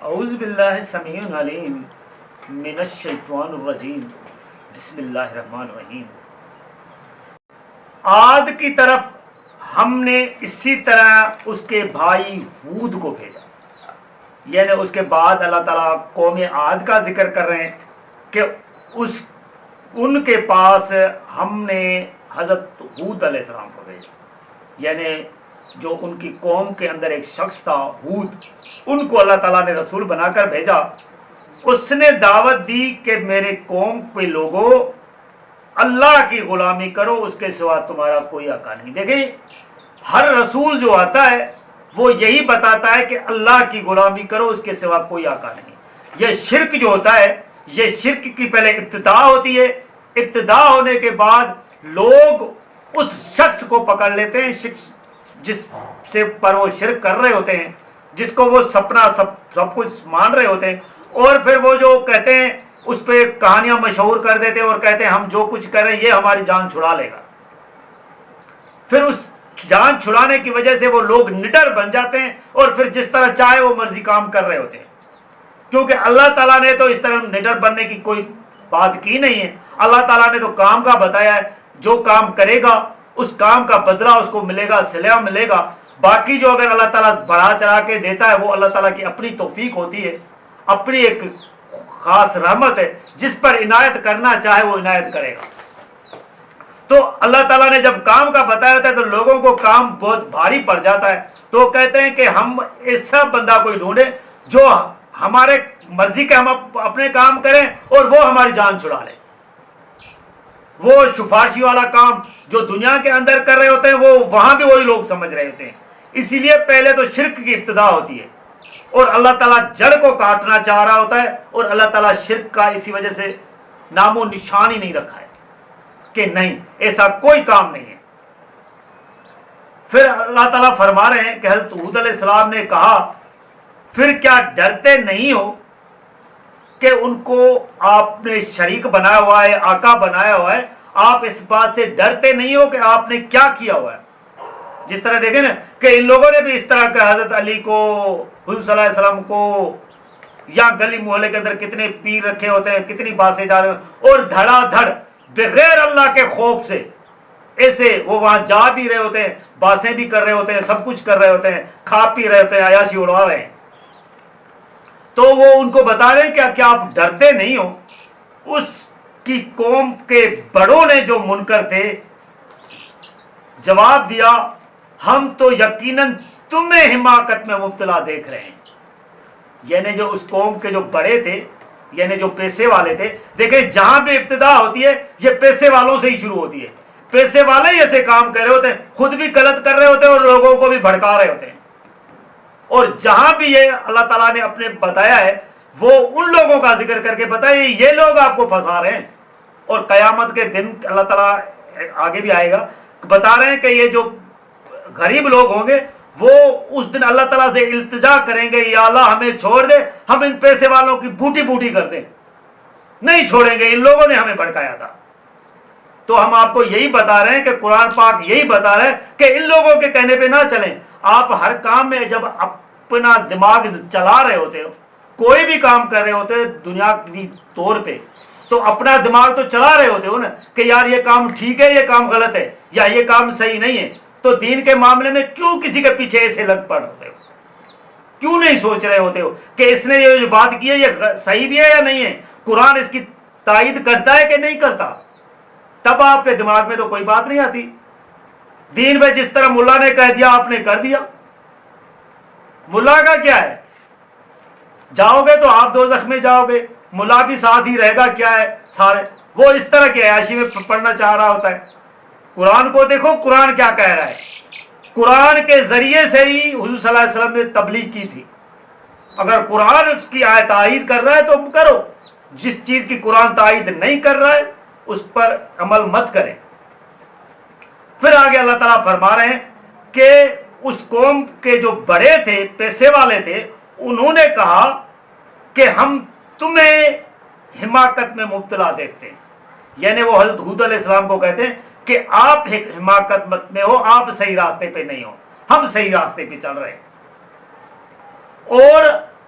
اعوذ باللہ السمیع العلیم من الشیطان الرجیم بسم اللہ الرحمن الرحیم۔ عاد کی طرف ہم نے اسی طرح اس کے بھائی ہود کو بھیجا، یعنی اس کے بعد اللہ تعالیٰ قوم عاد کا ذکر کر رہے ہیں کہ ان کے پاس ہم نے حضرت ہود علیہ السلام کو بھیجا، یعنی جو ان کی قوم کے اندر ایک شخص تھا ہود، ان کو اللہ تعالیٰ نے رسول بنا کر بھیجا۔ اس نے دعوت دی کہ میرے قوم کے لوگوں اللہ کی غلامی کرو، اس کے سوا تمہارا کوئی آقا نہیں۔ دیکھیں ہر رسول جو آتا ہے وہ یہی بتاتا ہے کہ اللہ کی غلامی کرو، اس کے سوا کوئی آقا نہیں۔ یہ شرک جو ہوتا ہے، یہ شرک کی پہلے ابتدا ہوتی ہے، ابتدا ہونے کے بعد لوگ اس شخص کو پکڑ لیتے ہیں جس سے پر وہ شرک کر رہے ہوتے ہیں، جس کو وہ سپنا سب کچھ مان رہے ہوتے ہیں، اور پھر وہ جو کہتے ہیں اس پہ کہانیاں مشہور کر دیتے ہیں اور کہتے ہیں ہم جو کچھ کریں یہ ہماری جان چھڑا لے گا۔ پھر اس جان چھڑانے کی وجہ سے وہ لوگ نڈر بن جاتے ہیں اور پھر جس طرح چاہے وہ مرضی کام کر رہے ہوتے ہیں، کیونکہ اللہ تعالیٰ نے تو اس طرح نڈر بننے کی کوئی بات کی نہیں ہے۔ اللہ تعالیٰ نے تو کام کا بتایا ہے، جو کام کرے گا اس کام کا بدلہ اس کو ملے گا، صلہ ملے گا۔ باقی جو اگر اللہ تعالیٰ بڑھا چڑھا کے دیتا ہے وہ اللہ تعالیٰ کی اپنی توفیق ہوتی ہے، اپنی ایک خاص رحمت ہے، جس پر عنایت کرنا چاہے وہ عنایت کرے گا۔ تو اللہ تعالیٰ نے جب کام کا بتایا ہوتا ہے تو لوگوں کو کام بہت بھاری پڑ جاتا ہے، تو کہتے ہیں کہ ہم ایسا بندہ کوئی ڈھونڈیں جو ہمارے مرضی کے ہم اپنے کام کریں اور وہ ہماری جان چھڑا لے۔ وہ سفارشی والا کام جو دنیا کے اندر کر رہے ہوتے ہیں وہ وہاں بھی وہی لوگ سمجھ رہے ہوتے ہیں۔ اسی لیے پہلے تو شرک کی ابتدا ہوتی ہے اور اللہ تعالیٰ جڑ کو کاٹنا چاہ رہا ہوتا ہے، اور اللہ تعالیٰ شرک کا اسی وجہ سے نام و نشان ہی نہیں رکھا ہے کہ نہیں، ایسا کوئی کام نہیں ہے۔ پھر اللہ تعالیٰ فرما رہے ہیں کہ حضرت ہود علیہ السلام نے کہا پھر کیا ڈرتے نہیں ہو کہ ان کو آپ نے شریک بنایا ہوا ہے، آقا بنایا ہوا ہے، آپ اس بات سے ڈرتے نہیں ہو کہ آپ نے کیا کیا ہوا ہے؟ جس طرح دیکھیں نا کہ ان لوگوں نے بھی اس طرح کہ حضرت علی کو، حضور صلی اللہ علیہ وسلم کو، یا گلی محلے کے اندر کتنے پیر رکھے ہوتے ہیں، کتنی باتیں جا رہے ہیں، اور دھڑا دھڑ بغیر اللہ کے خوف سے ایسے وہ وہاں جا بھی رہے ہوتے ہیں، باتیں بھی کر رہے ہوتے ہیں، سب کچھ کر رہے ہوتے ہیں، کھا پی رہے ہوتے ہیں، عیاشی اڑا رہے ہیں۔ تو وہ ان کو بتا رہے ہیں کہ آپ ڈرتے نہیں ہو؟ اس کی قوم کے بڑوں نے جو منکر تھے جواب دیا ہم تو یقیناً تمہیں حماقت میں مبتلا دیکھ رہے ہیں۔ یعنی جو اس قوم کے جو بڑے تھے، یعنی جو پیسے والے تھے، دیکھیں جہاں بھی ابتدا ہوتی ہے یہ پیسے والوں سے ہی شروع ہوتی ہے۔ پیسے والے ہی ایسے کام کر رہے ہوتے ہیں، خود بھی غلط کر رہے ہوتے ہیں اور لوگوں کو بھی بھڑکا رہے ہوتے ہیں۔ اور جہاں بھی یہ اللہ تعالیٰ نے اپنے بتایا ہے وہ ان لوگوں کا ذکر کر کے بتایا یہ لوگ آپ کو پھنسا رہے ہیں، اور قیامت کے دن اللہ تعالیٰ آگے بھی آئے گا بتا رہے ہیں کہ یہ جو غریب لوگ ہوں گے وہ اس دن اللہ تعالیٰ سے التجا کریں گے یا اللہ ہمیں چھوڑ دے، ہم ان پیسے والوں کی بوٹی بوٹی کر دیں، نہیں چھوڑیں گے، ان لوگوں نے ہمیں بھڑکایا تھا۔ تو ہم آپ کو یہی بتا رہے ہیں کہ قرآن پاک یہی بتا رہے ہیں کہ ان لوگوں کے کہنے پہ نہ چلیں۔ آپ ہر کام میں جب اپنا دماغ چلا رہے ہوتے ہو، کوئی بھی کام کر رہے ہوتے دنیاوی طور پہ، تو اپنا دماغ تو چلا رہے ہوتے ہو نا کہ یار یہ کام ٹھیک ہے، یہ کام غلط ہے، یا یہ کام صحیح نہیں ہے۔ تو دین کے معاملے میں کیوں کسی کے پیچھے ایسے لگ پڑ رہے ہو؟ کیوں نہیں سوچ رہے ہوتے ہو کہ اس نے یہ جو بات کی ہے یہ صحیح بھی ہے یا نہیں ہے؟ قرآن اس کی تائید کرتا ہے کہ نہیں کرتا؟ تب آپ کے دماغ میں تو کوئی بات نہیں آتی۔ دین میں جس طرح ملا نے کہہ دیا آپ نے کر دیا۔ ملا کا کیا ہے؟ جاؤ گے تو آپ دوزخ میں جاؤ گے، ملا بھی ساتھ ہی رہے گا، کیا ہے سارے وہ اس طرح کی عیاشی میں پڑھنا چاہ رہا ہوتا ہے۔ قرآن کو دیکھو قرآن کیا کہہ رہا ہے۔ قرآن کے ذریعے سے ہی حضور صلی اللہ علیہ وسلم نے تبلیغ کی تھی۔ اگر قرآن اس کی تائید کر رہا ہے تو کرو، جس چیز کی قرآن تائید نہیں کر رہا ہے اس پر عمل مت کریں۔ پھر آگے اللہ تعالیٰ فرما رہے ہیں کہ اس قوم کے جو بڑے تھے، پیسے والے تھے، انہوں نے کہا کہ ہم تمہیں حماقت میں مبتلا دیکھتے ہیں۔ یعنی وہ حضرت ہود علیہ السلام کو کہتے ہیں کہ آپ حماقت میں ہو، آپ صحیح راستے پہ نہیں ہو، ہم صحیح راستے پہ چل رہے ہیں۔ اور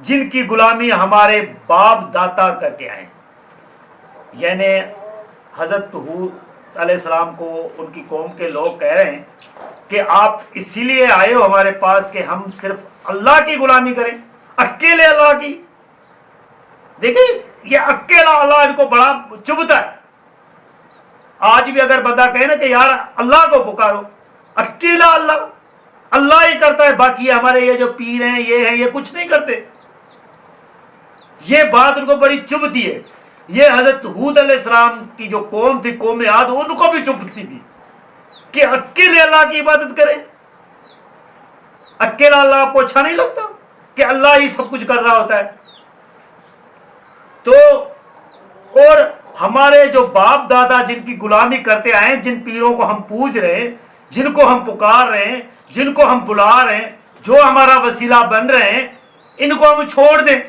جن کی غلامی ہمارے باپ دادا کر کے آئے. یعنی حضرت ہود علیہ السلام کو ان کی قوم کے لوگ کہہ رہے ہیں کہ آپ اسی لیے آئے ہو ہمارے پاس کہ ہم صرف اللہ کی غلامی کریں, اکیلے اللہ کی. دیکھیں یہ اکیلا اللہ ان کو بڑا چبھتا ہے. آج بھی اگر بندہ کہے نا کہ یار اللہ کو پکارو, اکیلا اللہ, اللہ ہی کرتا ہے, باقی ہمارے یہ جو پیر ہیں یہ کچھ نہیں کرتے. یہ بات ان کو بڑی چبھتی ہے. یہ حضرت ہود علیہ السلام کی جو قوم تھی, قوم عاد, ان کو بھی چبھتی تھی کہ اکیلے اللہ کی عبادت کرے. اکیلا اللہ آپ کو اچھا نہیں لگتا کہ اللہ ہی سب کچھ کر رہا ہوتا ہے؟ تو اور ہمارے جو باپ دادا جن کی غلامی کرتے آئے ہیں, جن پیروں کو ہم پوج رہے ہیں, جن کو ہم پکار رہے ہیں, جن کو ہم بلا رہے ہیں, جو ہمارا وسیلہ بن رہے ہیں, ان کو ہم چھوڑ دیں.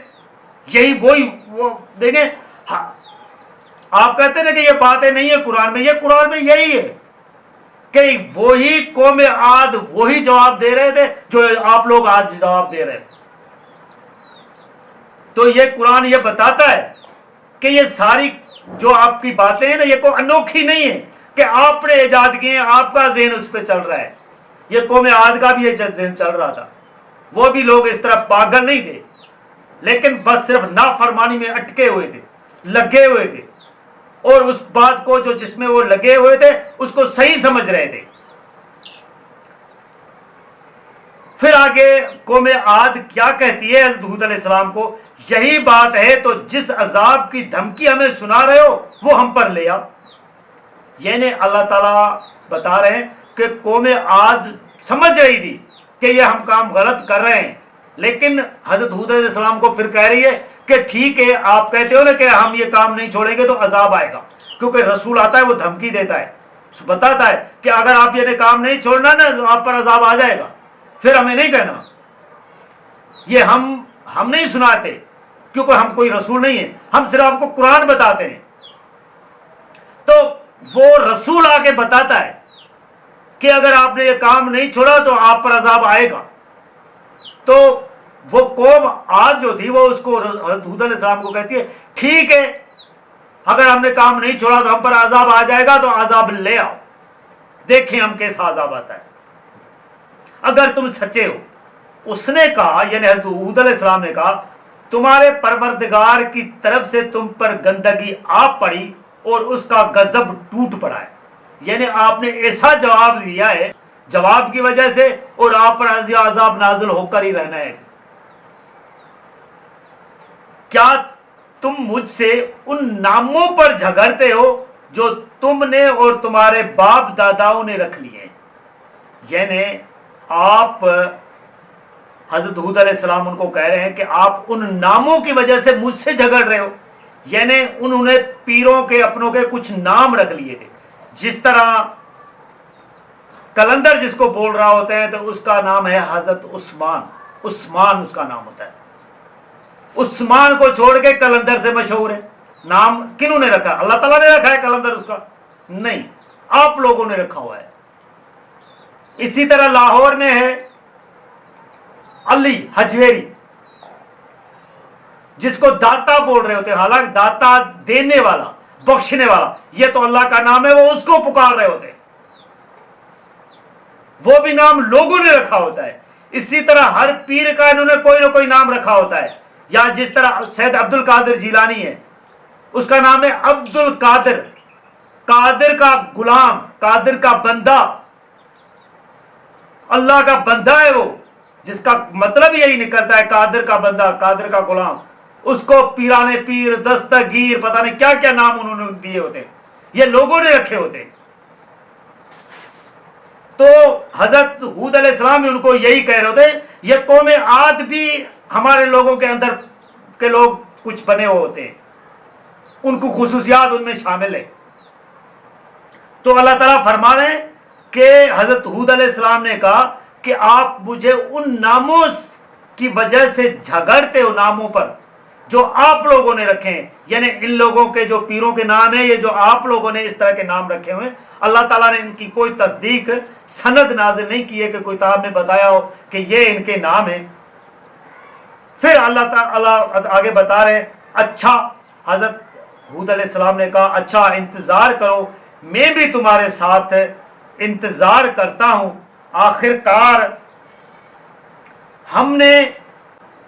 یہی وہی وہ دیکھیں, آپ کہتے ہیں کہ یہ باتیں نہیں ہے قرآن میں, یہ قرآن میں یہی ہے کہ وہی قوم عاد وہی جواب دے رہے تھے جو آپ لوگ آج جواب دے رہے ہیں. تو یہ قرآن یہ بتاتا ہے کہ یہ ساری جو آپ کی باتیں ہیں نا, یہ کوئی انوکھی نہیں ہے کہ آپ نے ایجاد کیے ہیں, آپ کا ذہن اس پہ چل رہا ہے. یہ قوم عاد کا بھی یہ ذہن چل رہا تھا. وہ بھی لوگ اس طرح پاگل نہیں تھے, لیکن بس صرف نافرمانی میں اٹکے ہوئے تھے, لگے ہوئے تھے, اور اس بات کو جو جس میں وہ لگے ہوئے تھے اس کو صحیح سمجھ رہے تھے. پھر آگے قوم عاد کیا کہتی ہے حضرت ہود علیہ السلام کو, یہی بات ہے تو جس عذاب کی دھمکی ہمیں سنا رہے ہو وہ ہم پر لے آ. یعنی اللہ تعالیٰ بتا رہے ہیں کہ قوم عاد سمجھ رہی تھی کہ یہ ہم کام غلط کر رہے ہیں, لیکن حضرت ہود علیہ السلام کو پھر کہہ رہی ہے کہ ٹھیک ہے, آپ کہتے ہو نا کہ ہم یہ کام نہیں چھوڑیں گے تو عذاب آئے گا, کیونکہ رسول آتا ہے وہ دھمکی دیتا ہے, بتاتا ہے کہ اگر آپ یہ کام نہیں چھوڑنا نا تو آپ پر عذاب آ جائے گا. پھر ہمیں نہیں کہنا, یہ ہم نہیں سناتے کیونکہ ہم کوئی رسول نہیں ہے, ہم صرف آپ کو قرآن بتاتے ہیں. تو وہ رسول آ کے بتاتا ہے کہ اگر آپ نے یہ کام نہیں چھوڑا تو آپ پر عذاب آئے گا. تو وہ قوم عاد جو تھی وہ اس کو حضرت ہود علیہ السلام کو کہتی ہے ٹھیک ہے, اگر ہم نے کام نہیں چھوڑا تو ہم پر عذاب آ جائے گا, تو عذاب لے آؤ, دیکھیں ہم کیسا عذاب آتا ہے اگر تم سچے ہو. اس نے کہا, یعنی حضرت ہود علیہ السلام نے کہا, تمہارے پروردگار کی طرف سے تم پر گندگی آ پڑی اور اس کا غضب ٹوٹ پڑا ہے. یعنی آپ نے ایسا جواب دیا ہے, جواب کی وجہ سے, اور آپ پر عذاب نازل ہو کر ہی رہنا ہے. کیا تم مجھ سے ان ناموں پر جھگڑتے ہو جو تم نے اور تمہارے باپ داداؤں نے رکھ لیے ہیں. یعنی آپ حضرت ہود علیہ السلام ان کو کہہ رہے ہیں کہ آپ ان ناموں کی وجہ سے مجھ سے جھگڑ رہے ہو. یعنی انہوں نے پیروں کے اپنوں کے کچھ نام رکھ لیے تھے, جس طرح کلندر جس کو بول رہا ہوتا ہے تو اس کا نام ہے حضرت عثمان, عثمان اس کا نام ہوتا ہے. عثمان کو چھوڑ کے کلندر سے مشہور ہے. نام کنہوں نے رکھا؟ اللہ تعالیٰ نے رکھا ہے کلندر اس کا؟ نہیں, آپ لوگوں نے رکھا ہوا ہے. اسی طرح لاہور میں ہے علی حجویری, جس کو داتا بول رہے ہوتے ہیں, حالانکہ داتا دینے والا, بخشنے والا, یہ تو اللہ کا نام ہے, وہ اس کو پکار رہے ہوتے ہیں. وہ بھی نام لوگوں نے رکھا ہوتا ہے. اسی طرح ہر پیر کا انہوں نے کوئی نہ کوئی نام رکھا ہوتا ہے. یا جس طرح سید عبد القادر جیلانی ہے, اس کا نام ہے عبد القادر, قادر کا غلام, قادر کا بندہ, اللہ کا بندہ ہے وہ, جس کا مطلب یہی نکلتا ہے قادر کا بندہ, قادر کا غلام. اس کو پیرانے پیر, دستگیر, پتہ نہیں کیا کیا نام انہوں نے دیے ہوتے ہیں, یہ لوگوں نے رکھے ہوتے ہیں. تو حضرت ہود علیہ السلام ان کو یہی کہہ رہے ہوتے ہیں, یہ قوم عاد بھی ہمارے لوگوں کے اندر کے لوگ کچھ بنے ہوئے ہوتے ہیں, ان کو خصوصیات ان میں شامل ہے. تو اللہ تعالیٰ فرما رہے ہیں کہ حضرت ہود علیہ السلام نے کہا کہ آپ مجھے ان ناموں کی وجہ سے جھگڑتے ہو, ناموں پر جو آپ لوگوں نے رکھے ہیں. یعنی ان لوگوں کے جو پیروں کے نام ہیں, یہ جو آپ لوگوں نے اس طرح کے نام رکھے ہوئے ہیں, اللہ تعالیٰ نے ان کی کوئی تصدیق سند نازل نہیں کی ہے کہ کوئی کتاب میں بتایا ہو کہ یہ ان کے نام ہیں. پھر اللہ تعالیٰ آگے بتا رہے ہیں اچھا، حضرت ہود علیہ السلام نے کہا اچھا انتظار کرو، میں بھی تمہارے ساتھ انتظار کرتا ہوں۔ آخر کار ہم نے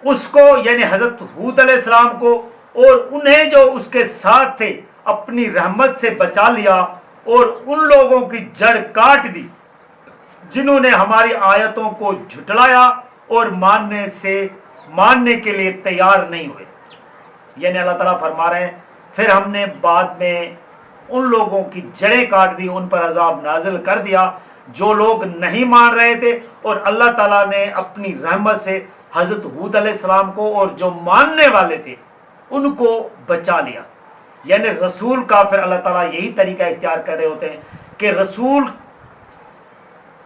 اس کو یعنی حضرت ہود علیہ السلام کو اور انہیں جو اس کے ساتھ تھے اپنی رحمت سے بچا لیا اور ان لوگوں کی جڑ کاٹ دی جنہوں نے ہماری آیتوں کو جھٹلایا اور ماننے کے لیے تیار نہیں ہوئے۔ یعنی اللہ تعالیٰ فرما رہے ہیں پھر ہم نے بعد میں ان لوگوں کی جڑیں کاٹ دی، ان پر عذاب نازل کر دیا جو لوگ نہیں مان رہے تھے، اور اللہ تعالیٰ نے اپنی رحمت سے حضرت ہود علیہ السلام کو اور جو ماننے والے تھے ان کو بچا لیا۔ یعنی رسول کا پھر اللہ تعالیٰ یہی طریقہ اختیار کر رہے ہوتے ہیں کہ رسول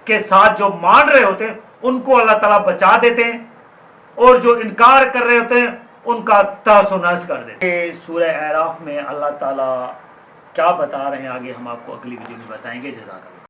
کے ساتھ جو مان رہے ہوتے ہیں ان کو اللہ تعالیٰ بچا دیتے ہیں، اور جو انکار کر رہے ہوتے ہیں ان کا تہس و نحس کر دیتے ہیں۔ سورہ اعراف میں اللہ تعالیٰ کیا بتا رہے ہیں آگے ہم آپ کو اگلی ویڈیو میں بتائیں گے۔ جزاک اللہ۔